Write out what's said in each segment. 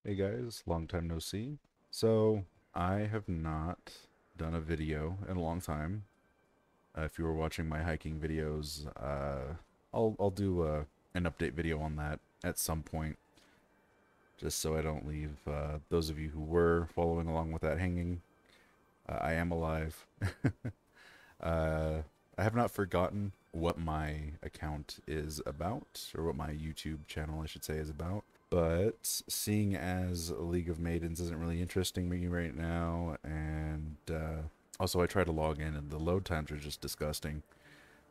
Hey guys, long time no see. So, I have not done a video in a long time. If you were watching my hiking videos, I'll do an update video on that at some point, just so I don't leave those of you who were following along with that hanging. I am alive. uh, I have not forgotten what my account is about, or what my YouTube channel, I should say, is about. But seeing as League of Maidens isn't really interesting me right now, and also I try to log in and the load times are just disgusting.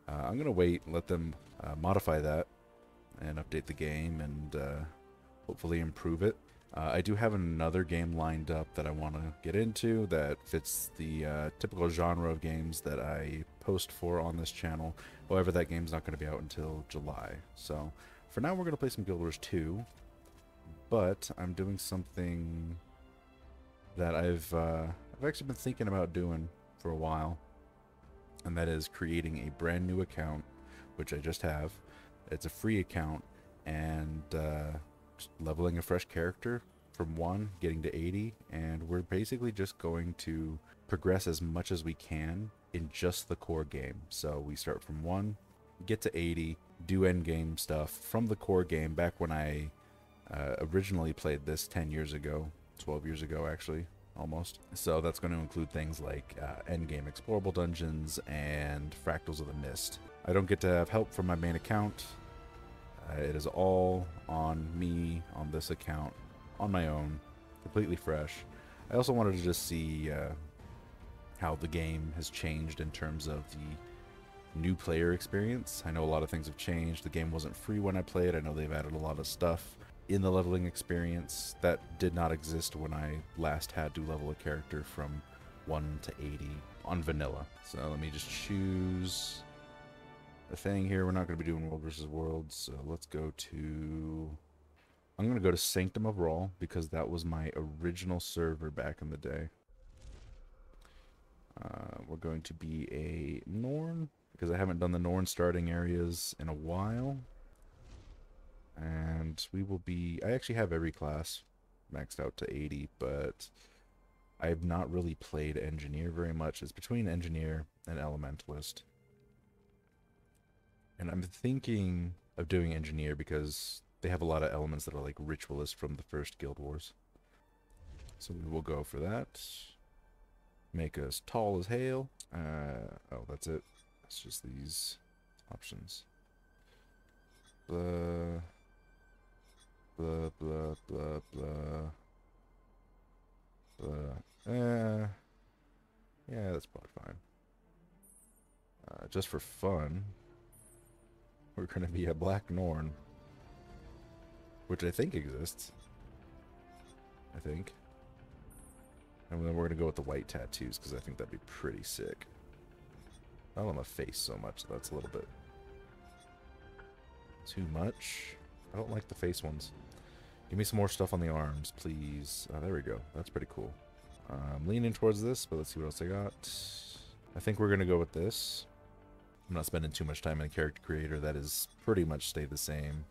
I'm gonna wait, let them modify that and update the game and hopefully improve it. I do have another game lined up that I want to get into that fits the typical genre of games that I post for on this channel. However, that game's not going to be out until July. So for now, we're going to play some Guild Wars 2. But I'm doing something that I've actually been thinking about doing for a while, and that is creating a brand new account, which I just have. It's a free account, and just leveling a fresh character from 1, getting to 80, and we're basically just going to progress as much as we can in just the core game. So we start from 1, get to 80, do end game stuff from the core game back when I originally played this 10 years ago, 12 years ago actually, almost. So that's going to include things like endgame explorable dungeons and Fractals of the Mist. I don't get to have help from my main account. It is all on me on this account, on my own, completely fresh. I also wanted to just see how the game has changed in terms of the new player experience. I know a lot of things have changed. The game wasn't free when I played. I know they've added a lot of stuff in the leveling experience that did not exist when I last had to level a character from 1 to 80 on vanilla. So let me just choose a thing here. We're not going to be doing World versus World, so let's go to... I'm going to go to Sanctum of Raw because that was my original server back in the day. We're going to be a Norn because I haven't done the Norn starting areas in a while. And we will be... I actually have every class maxed out to 80, but I've not really played Engineer very much. It's between Engineer and Elementalist. And I'm thinking of doing Engineer because they have a lot of elements that are like Ritualist from the first Guild Wars. So we will go for that. Make us tall as hail. Oh, that's it. It's just these options. Blah, blah, blah, blah, blah. Yeah, that's probably fine. Just for fun, we're going to be a Black Norn, which I think exists. I think. And then we're going to go with the white tattoos, because I think that'd be pretty sick. Not on the face so much, that's a little bit too much. I don't like the face ones. Give me some more stuff on the arms, please. Oh, there we go. That's pretty cool. I'm leaning towards this, but let's see what else I got. I think we're going to go with this. I'm not spending too much time in Character Creator. That has pretty much stayed the same.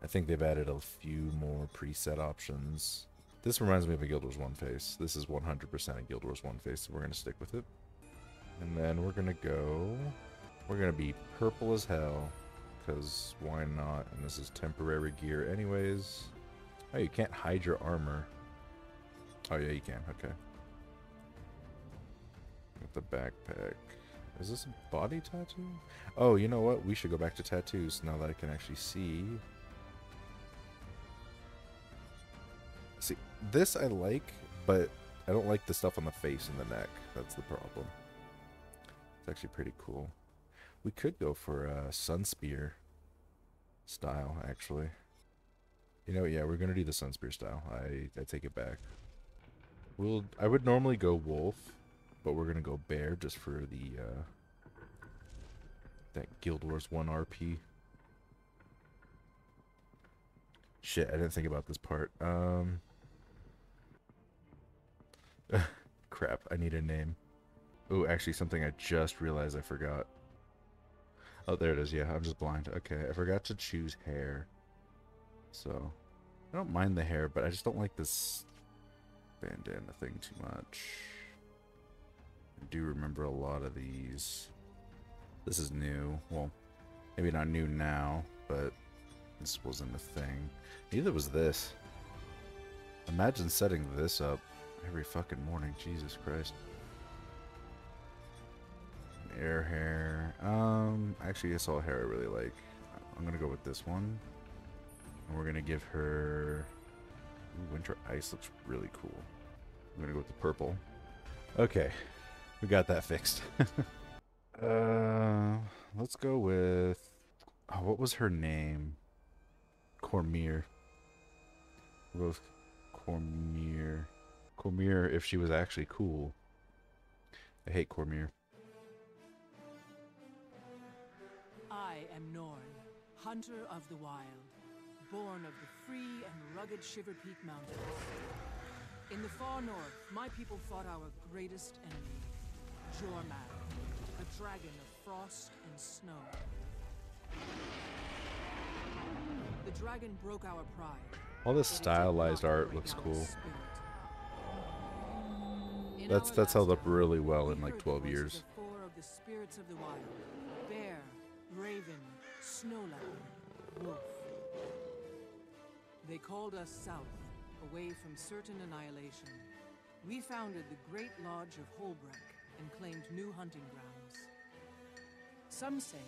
I think they've added a few more preset options. This reminds me of a Guild Wars 1 face. This is 100% a Guild Wars 1 face, so we're going to stick with it. And then we're going to go... We're going to be purple as hell, because why not? And this is temporary gear anyways. Oh, you can't hide your armor. Oh, yeah, you can. Okay. With the backpack. Is this a body tattoo? Oh, you know what? We should go back to tattoos now that I can actually see. See, this I like, but I don't like the stuff on the face and the neck. That's the problem. It's actually pretty cool. We could go for a Sunspear style, actually. You know, yeah, we're gonna do the Sunspear style. I take it back. I would normally go wolf, but we're gonna go bear just for the that Guild Wars 1 RP. Shit, I didn't think about this part. Crap, I need a name. Oh, actually something I just realized I forgot. Oh, there it is. Yeah, I'm just blind. Okay, I forgot to choose hair. So, I don't mind the hair, but I just don't like this bandana thing too much. I do remember a lot of these. This is new. Well, maybe not new now, but this wasn't a thing. Neither was this. Imagine setting this up every fucking morning. Jesus Christ. Air hair. Actually, I saw a hair I really like. I'm gonna go with this one. And we're gonna give her... Ooh, Winter Ice looks really cool. I'm gonna go with the purple. Okay. We got that fixed. Let's go with... Oh, what was her name? Cormier. We'll go with Cormier. Cormier if she was actually cool. I hate Cormier. I am Norn, hunter of the wild, born of the free and rugged Shiver Peak Mountains. In the far north, my people fought our greatest enemy, Jormag, a dragon of frost and snow. The dragon broke our pride. All this stylized art looks cool. That's held up really well in like 12 years. Four of the spirits of the wild: bear, raven, snow leopard, wolf. They called us south, away from certain annihilation. We founded the Great Lodge of Holbreck and claimed new hunting grounds. Some say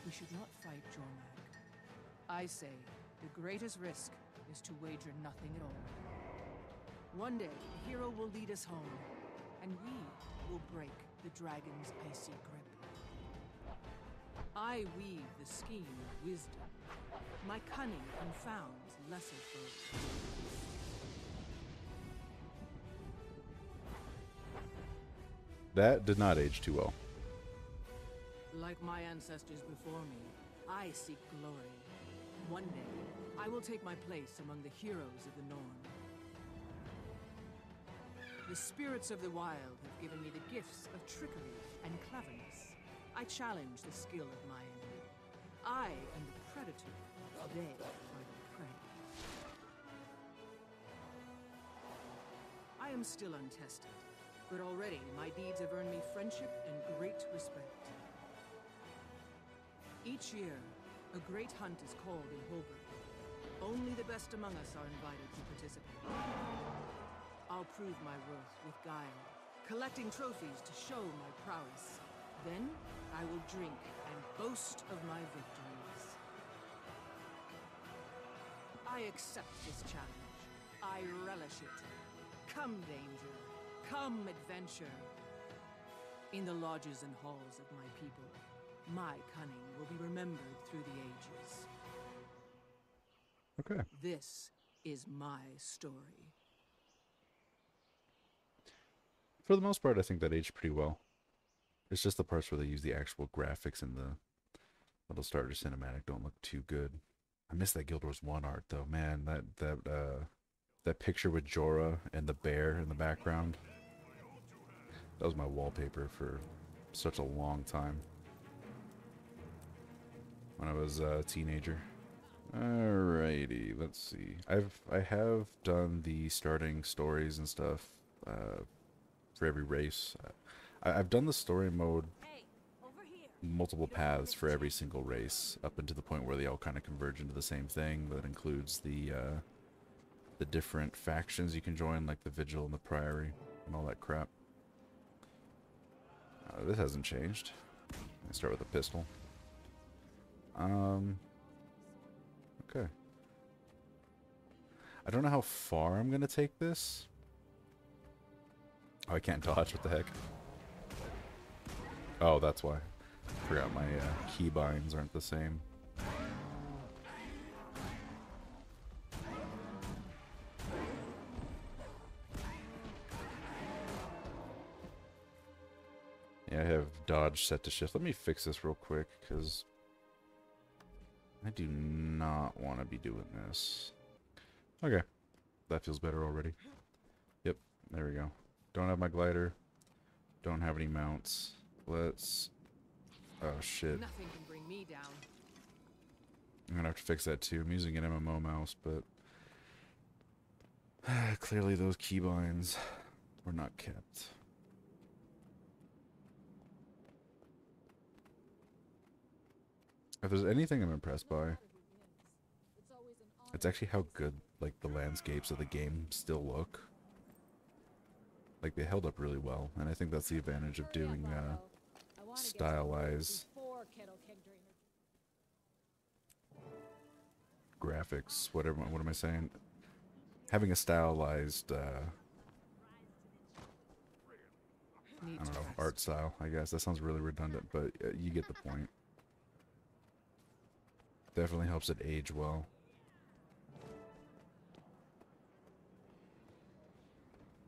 we should not fight Jormag. I say the greatest risk is to wager nothing at all. One day, a hero will lead us home, and we will break the dragon's icy grip. I weave the skein of wisdom. My cunning confounds lesser foes. That did not age too well. Like my ancestors before me, I seek glory. One day, I will take my place among the heroes of the Norn. The spirits of the wild have given me the gifts of trickery and cleverness. I challenge the skill of my enemy. I am the predator, they are the prey. I am still untested, but already my deeds have earned me friendship and great respect. Each year, a great hunt is called in Holbrook. Only the best among us are invited to participate. I'll prove my worth with guile, collecting trophies to show my prowess. Then, I will drink and boast of my victories. I accept this challenge. I relish it. Come, danger. Come, adventure. In the lodges and halls of my people, my cunning will be remembered through the ages. Okay. This is my story. For the most part, I think that aged pretty well. It's just the parts where they use the actual graphics in the little starter cinematic don't look too good. I miss that Guild Wars 1 art though, man. That picture with Jorah and the bear in the background. That was my wallpaper for such a long time. When I was a teenager. Alrighty, let's see. I have done the starting stories and stuff for every race. I've done the story mode multiple paths for every single race up into the point where they all kind of converge into the same thing. That includes the different factions you can join, like the Vigil and the Priory and all that crap. This hasn't changed. I start with a pistol. Okay. I don't know how far I'm gonna take this. Oh, I can't dodge. What the heck? Oh, that's why. Forgot my keybinds aren't the same. Yeah, I have dodge set to shift. Let me fix this real quick, because I do not want to be doing this. Okay. That feels better already. Yep, there we go. Don't have my glider. Don't have any mounts. Let's... Oh, shit. Nothing can bring me down. I'm gonna have to fix that too. I'm using an MMO mouse, but Clearly those keybinds were not kept. If there's anything I'm impressed by, it's actually how good, like, the landscapes of the game still look. Like, they held up really well, and I think that's the advantage of doing, stylized graphics, whatever, what am I saying? Having a stylized, I don't know, art style, I guess. That sounds really redundant, but you get the point. Definitely helps it age well.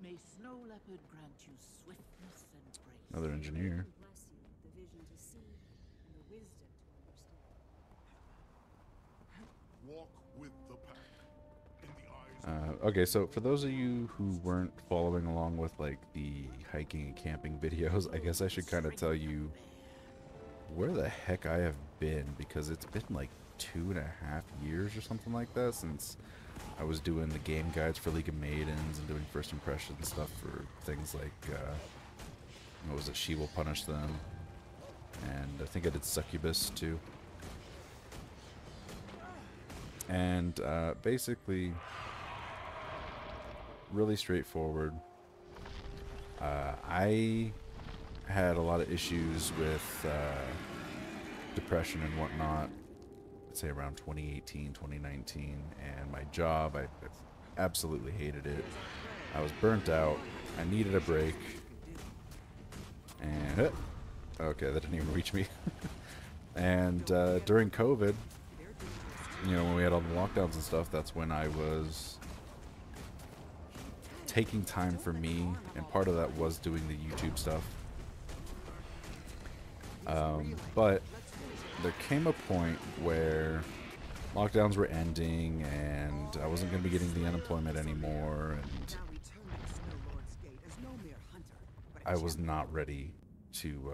May Snow Leopard grant you swiftness and grace. Another engineer. Bless you with the vision to see and the wisdom to understand. Walk with the pack. In the eyes Okay, so for those of you who weren't following along with, like, the hiking and camping videos, I guess I should kind of tell you where the heck I have been, because it's been like 2.5 years or something like that since I was doing the game guides for League of Maidens and doing first impression stuff for things like, what was it, She Will Punish Them, and I think I did Succubus too. And basically, really straightforward. I had a lot of issues with depression and whatnot, I'd say around 2018, 2019, and my job, I absolutely hated it. I was burnt out. I needed a break. And, okay, that didn't even reach me. And during COVID, you know, when we had all the lockdowns and stuff, that's when I was taking time for me, and part of that was doing the YouTube stuff. But there came a point where lockdowns were ending, and I wasn't going to be getting the unemployment anymore, and I was not ready to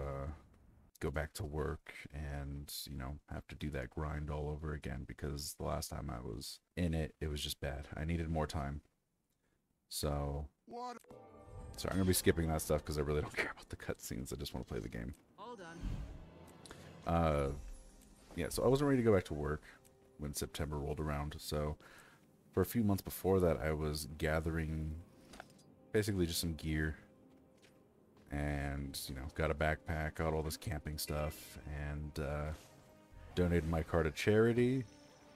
go back to work and, you know, have to do that grind all over again, because the last time I was in it, it was just bad. I needed more time. So, sorry, I'm going to be skipping that stuff because I really don't care about the cutscenes. I just want to play the game. All done. Yeah, so I wasn't ready to go back to work when September rolled around. So, for a few months before that, I was gathering basically just some gear. And, you know, got a backpack, got all this camping stuff, and donated my car to charity,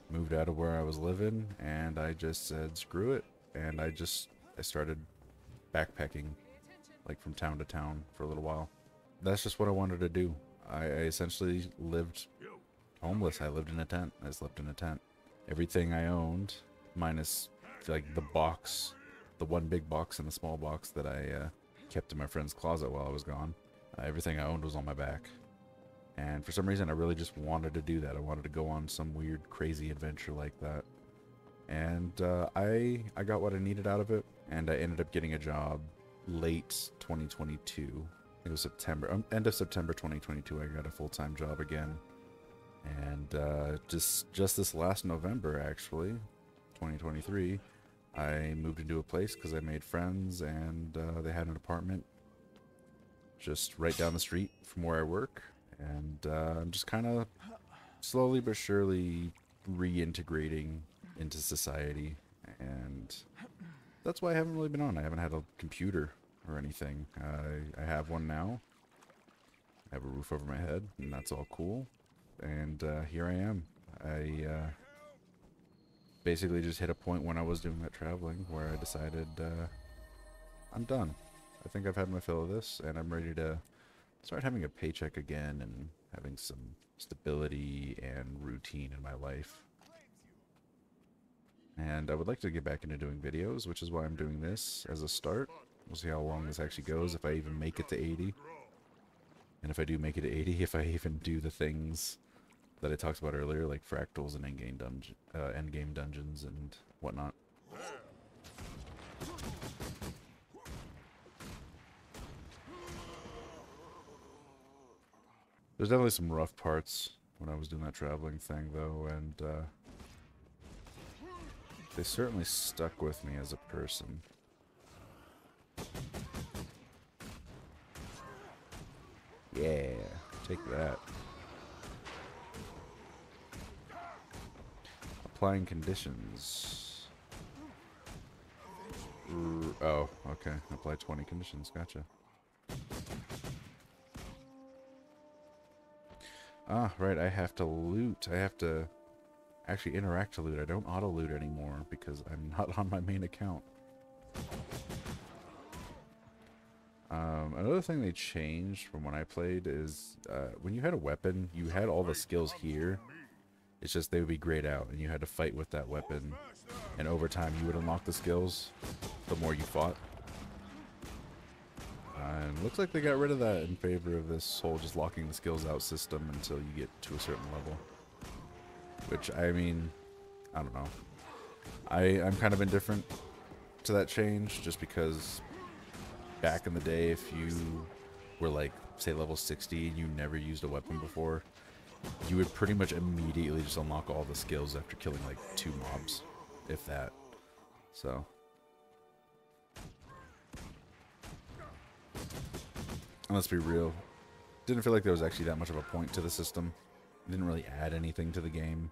moved out of where I was living, and I just said, screw it. And I started backpacking, like, from town to town for a little while. That's just what I wanted to do. I essentially lived homeless. I lived in a tent. I slept in a tent. Everything I owned, minus, like, the box, the one big box and the small box that I kept in my friend's closet while I was gone. Everything I owned was on my back. And for some reason, I really just wanted to do that. I wanted to go on some weird, crazy adventure like that. And I got what I needed out of it, and I ended up getting a job late 2022. It was September, end of September 2022. I got a full-time job again, and just this last November, actually, 2023, I moved into a place because I made friends, and they had an apartment just right down the street from where I work, and I'm just kind of slowly but surely reintegrating into society, and that's why I haven't really been on. I haven't had a computer or anything. I have one now. I have a roof over my head, and that's all cool. And here I am. I basically just hit a point when I was doing that traveling where I decided I'm done. I think I've had my fill of this, and I'm ready to start having a paycheck again and having some stability and routine in my life. And I would like to get back into doing videos, which is why I'm doing this as a start. We'll see how long this actually goes, if I even make it to 80. And if I do make it to 80, if I even do the things that I talked about earlier, like fractals and endgame dungeons and whatnot. There's definitely some rough parts when I was doing that traveling thing, though, and They certainly stuck with me as a person. Yeah, take that. Applying conditions. Oh, okay. Apply 20 conditions. Gotcha. Ah, right. I have to loot. I have to actually interact to loot. I don't auto loot anymore because I'm not on my main account. Another thing they changed from when I played is when you had a weapon, you had all the skills here. It's just they would be grayed out, and you had to fight with that weapon. And over time, you would unlock the skills the more you fought. And looks like they got rid of that in favor of this whole just locking the skills out system until you get to a certain level. Which, I mean, I don't know. I'm kind of indifferent to that change, just because back in the day, if you were like, say, level 60 and you never used a weapon before, you would pretty much immediately just unlock all the skills after killing like 2 mobs, if that. So and let's be real, didn't feel like there was actually that much of a point to the system. It didn't really add anything to the game.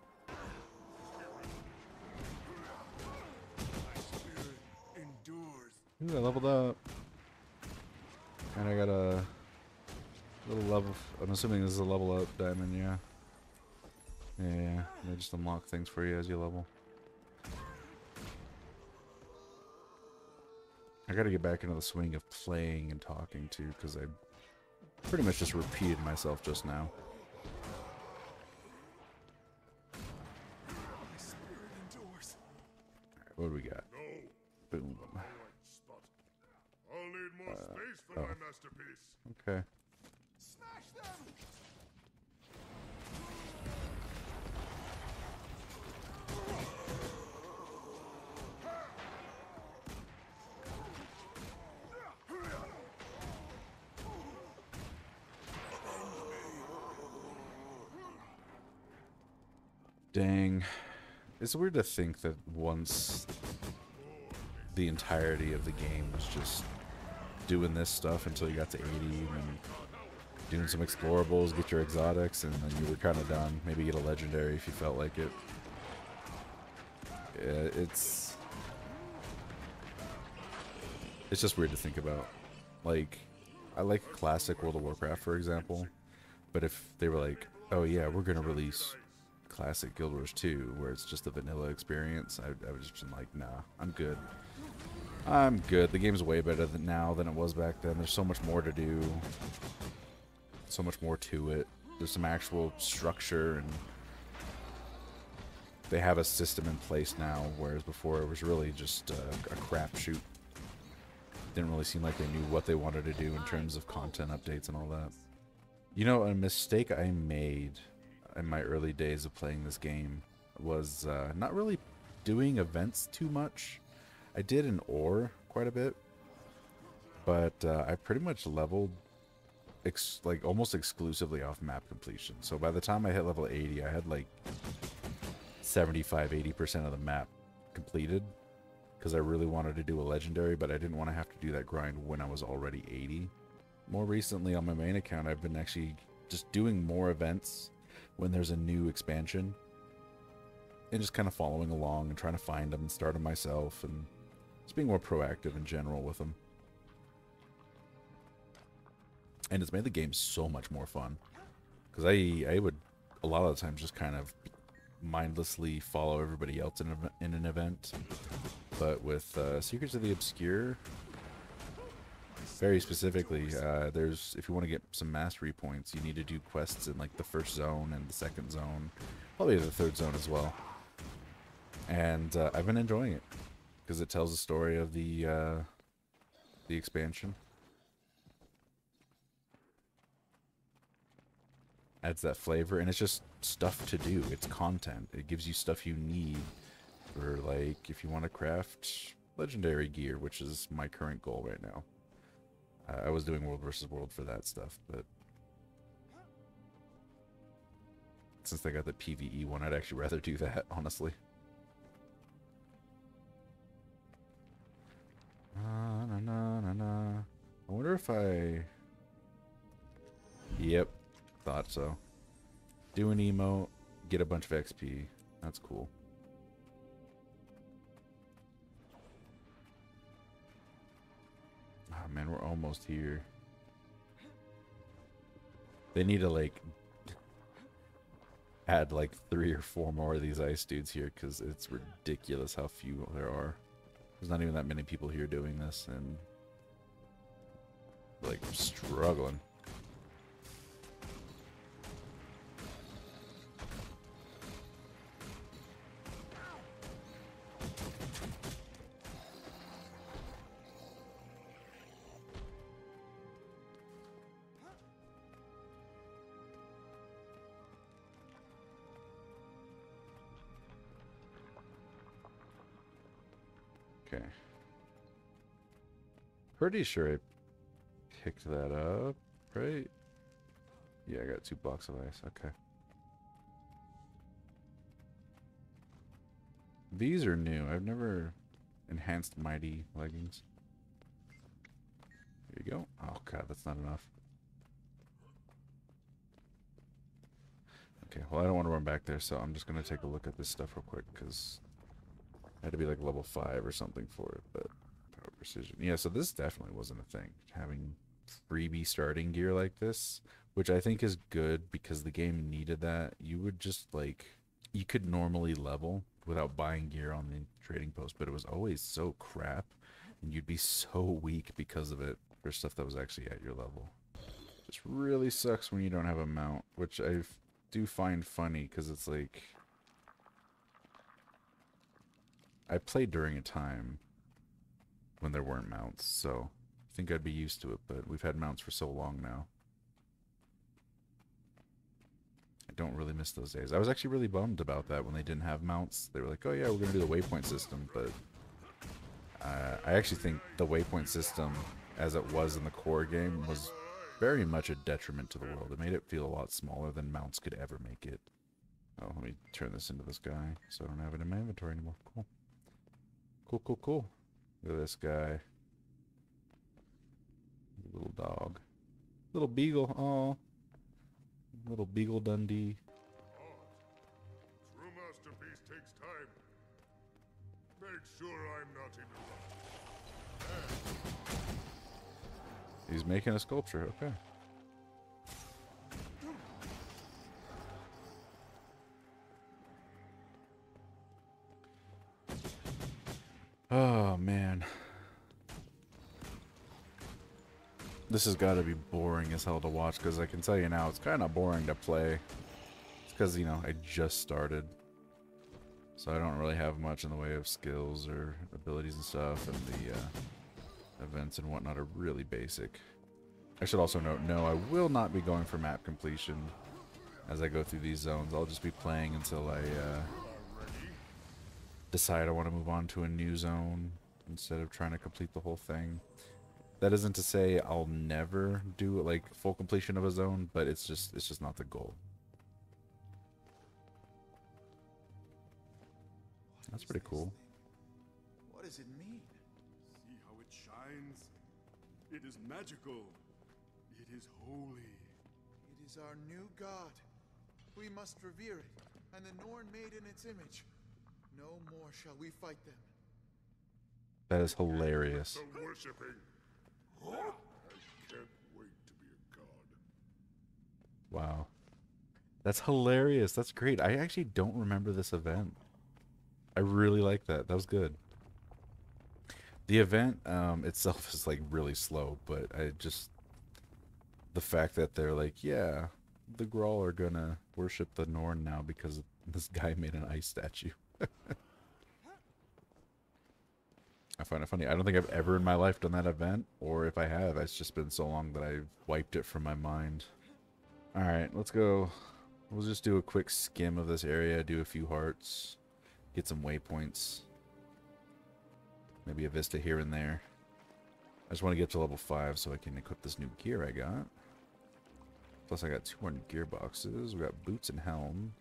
Ooh, I leveled up. And I got a little level. I'm assuming this is a level up diamond, yeah. Yeah, they just unlock things for you as you level. I gotta get back into the swing of playing and talking too, because I pretty much just repeated myself just now. Alright, what do we got? Boom. I'll need more space for my masterpiece. Okay. Smash them! Dang. It's weird to think that once the entirety of the game was just doing this stuff until you got to 80 and doing some explorables, get your exotics, and then you were kind of done. Maybe get a legendary if you felt like it. Yeah, it's just weird to think about. Like, I like classic World of Warcraft, for example, but if they were like, oh yeah, we're gonna release classic Guild Wars 2, where it's just a vanilla experience, I would just been like, nah, I'm good. I'm good. The game's way better now than it was back then. There's so much more to do. So much more to it. There's some actual structure, and they have a system in place now, whereas before it was really just a crapshoot. Didn't really seem like they knew what they wanted to do in terms of content updates and all that. You know, a mistake I made in my early days of playing this game was not really doing events too much. I did an ore quite a bit, but I pretty much leveled like almost exclusively off map completion. So by the time I hit level 80, I had like 75-80% of the map completed, because I really wanted to do a legendary, but I didn't want to have to do that grind when I was already 80. More recently on my main account, I've been actually just doing more events when there's a new expansion, and just kind of following along and trying to find them and start them myself, and just being more proactive in general with them. And it's made the game so much more fun, because I would a lot of the times just kind of mindlessly follow everybody else in an event. But with Secrets of the Obscure, very specifically, there's, if you want to get some mastery points, you need to do quests in like the first zone and the second zone, probably the third zone as well. And I've been enjoying it, because it tells the story of the expansion. Adds that flavor, and it's just stuff to do. It's content. It gives you stuff you need for, like, if you want to craft legendary gear, which is my current goal right now. I was doing World versus World for that stuff, but since they got the PvE one, I'd actually rather do that, honestly. wonder if I... Yep, thought so. Do an emote, get a bunch of XP. That's cool. Oh man, we're almost here. They need to like add like 3 or 4 more of these ice dudes here because it's ridiculous how few there are. There's not even that many people here doing this and like struggling. Okay. Pretty sure I picked that up, right? Yeah, I got 2 blocks of ice. Okay. These are new. I've never enhanced mighty leggings. Here you go. Oh god, that's not enough. Okay, well I don't want to run back there, so I'm just going to take a look at this stuff real quick, because I had to be like level 5 or something for it, but power precision. Yeah, so this definitely wasn't a thing. Having freebie starting gear like this, which I think is good because the game needed that. You would just like, you could normally level without buying gear on the trading post, but it was always so crap, and you'd be so weak because of it for stuff that was actually at your level. Just really sucks when you don't have a mount, which I do find funny because it's like, I played during a time when there weren't mounts, so I think I'd be used to it, but we've had mounts for so long now. I don't really miss those days. I was actually really bummed about that when they didn't have mounts. They were like, oh yeah, we're going to do the waypoint system, but I actually think the waypoint system, as it was in the core game, was very much a detriment to the world. It made it feel a lot smaller than mounts could ever make it. Oh, let me turn this into this guy so I don't have it in my inventory anymore. Cool. Cool, cool, cool. Look at this guy. Little dog. Little beagle. Oh. Little beagle Dundee. True masterpiece takes time. Make sure I'm not in a rush. He's making a sculpture. Okay. Oh, man. This has got to be boring as hell to watch, because I can tell you now, it's kind of boring to play. It's because, you know, I just started. So I don't really have much in the way of skills or abilities and stuff, and the events and whatnot are really basic. I should also note, no, I will not be going for map completion as I go through these zones. I'll just be playing until I decide I want to move on to a new zone instead of trying to complete the whole thing. That isn't to say I'll never do like full completion of a zone, but it's just not the goal. That's pretty cool. What does it mean? See how it shines? It is magical. It is holy. It is our new god. We must revere it, and the Norn made in its image. No more shall we fight them. That is hilarious. The worshipping. I can't wait to be a god. Wow. That's hilarious. That's great. I actually don't remember this event. I really like that. That was good. The event itself is like really slow, but I just, the fact that they're like, yeah, the Grawl are gonna worship the Norn now because this guy made an ice statue. I find it funny. I don't think I've ever in my life done that event, or if I have, it's just been so long that I've wiped it from my mind. Alright, let's go. We'll just do a quick skim of this area, do a few hearts, get some waypoints. Maybe a vista here and there. I just want to get to level 5 so I can equip this new gear I got. Plus I got 2 more gearboxes. We got boots and helm.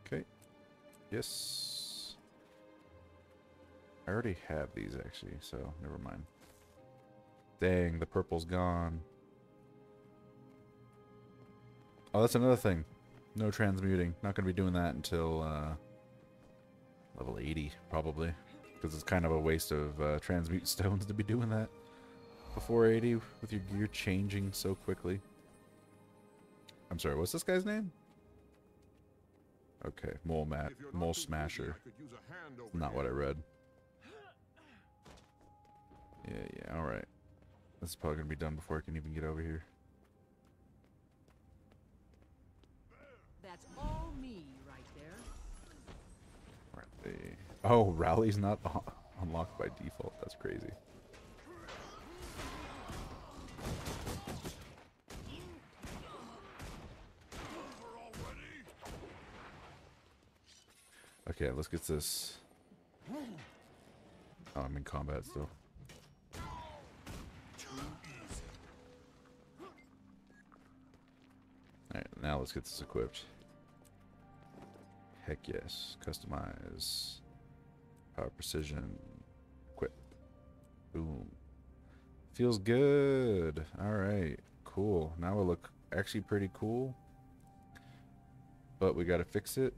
Okay. Yes. I already have these actually, so never mind. Dang, the purple's gone. Oh, that's another thing. No transmuting. Not going to be doing that until level 80, probably. Because it's kind of a waste of transmute stones to be doing that before 80 with your gear changing so quickly. I'm sorry, what's this guy's name? Okay, Mole Smasher. Not what I read. Yeah, alright. This is probably going to be done before I can even get over here. That's all me right there. Rally. Oh, Rally's not unlocked by default. That's crazy. Okay, let's get this. Oh, I'm in combat still. Alright, now let's get this equipped. Heck yes. Customize. Power precision. Equip. Boom. Feels good. Alright. Cool. Now we look actually pretty cool. But we gotta fix it.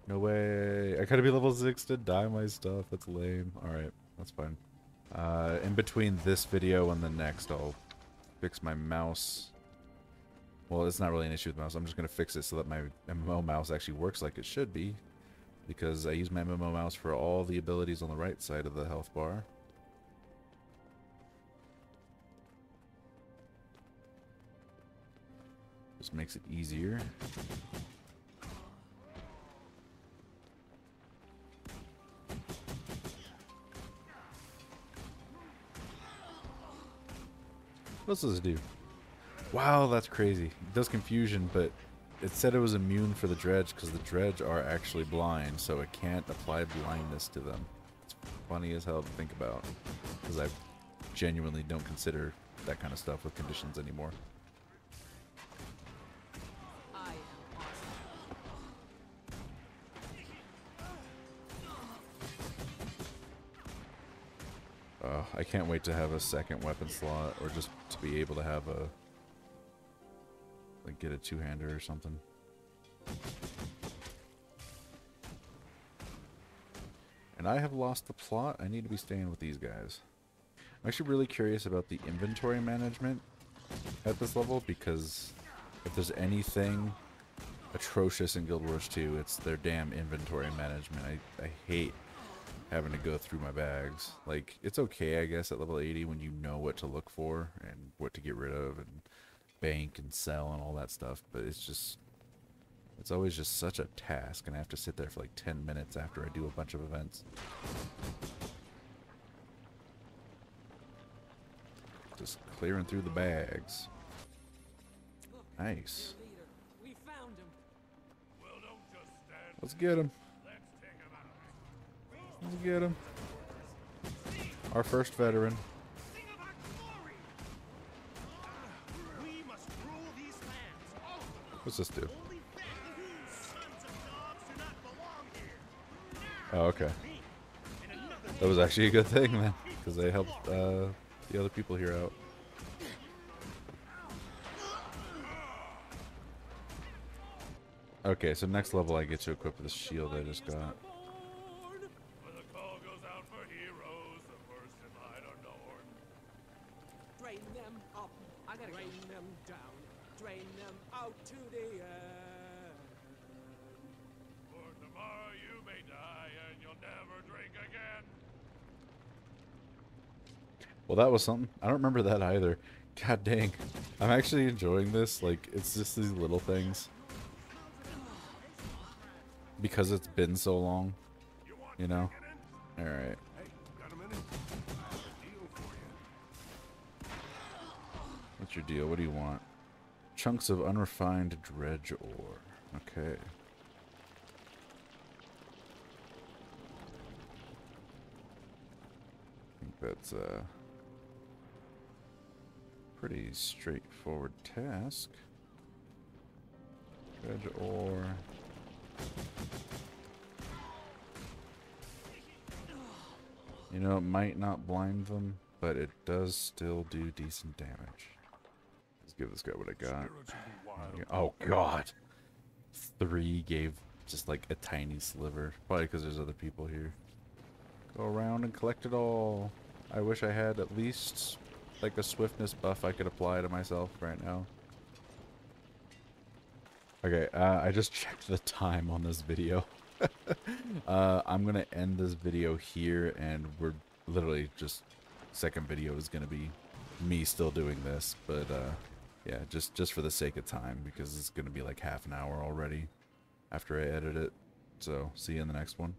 No way. I gotta be level 6 to dye my stuff. That's lame. Alright. That's fine. In between this video and the next, I'll fix my mouse. Well, it's not really an issue with the mouse. I'm just going to fix it so that my MMO mouse actually works like it should be. Because I use my MMO mouse for all the abilities on the right side of the health bar. Just makes it easier. What else does it do? Wow, that's crazy. It does confusion, but it said it was immune for the dredge because the dredge are actually blind, so it can't apply blindness to them. It's funny as hell to think about because I genuinely don't consider that kind of stuff with conditions anymore. I can't wait to have a second weapon slot, or just to be able to have a, like, get a two-hander or something. And I have lost the plot. I need to be staying with these guys. I'm actually really curious about the inventory management at this level, because if there's anything atrocious in Guild Wars 2, it's their damn inventory management. I hate having to go through my bags. Like, it's okay, I guess, at level 80 when you know what to look for and what to get rid of and bank and sell and all that stuff, but it's always just such a task, and I have to sit there for like 10 minutes after I do a bunch of events. Just clearing through the bags. Nice. Let's get him. Let's get him. Our first veteran. What's this do? Oh, okay. That was actually a good thing, man, because they helped the other people here out. Okay, so next level I get to equip this shield I just got. Drain them up. I gotta drain them down. Drain them out to the end. For tomorrow you may die and you'll never drink again. Well, that was something. I don't remember that either. God dang. I'm actually enjoying this. Like, it's just these little things. Because it's been so long. You know? Alright. Hey, got a minute? Deal for you. What's your deal? What do you want? Chunks of unrefined dredge ore. Okay. I think that's a pretty straightforward task. Dredge ore. You know, it might not blind them, but it does still do decent damage. Let's give this guy what I got. Oh god! 3 gave just like a tiny sliver. Probably because there's other people here. Go around and collect it all. I wish I had at least like a swiftness buff I could apply to myself right now. Okay, I just checked the time on this video. I'm gonna end this video here, and we're literally just second video is gonna be me still doing this, but yeah, just for the sake of time, because it's gonna be like half an hour already after I edit it. So see you in the next one.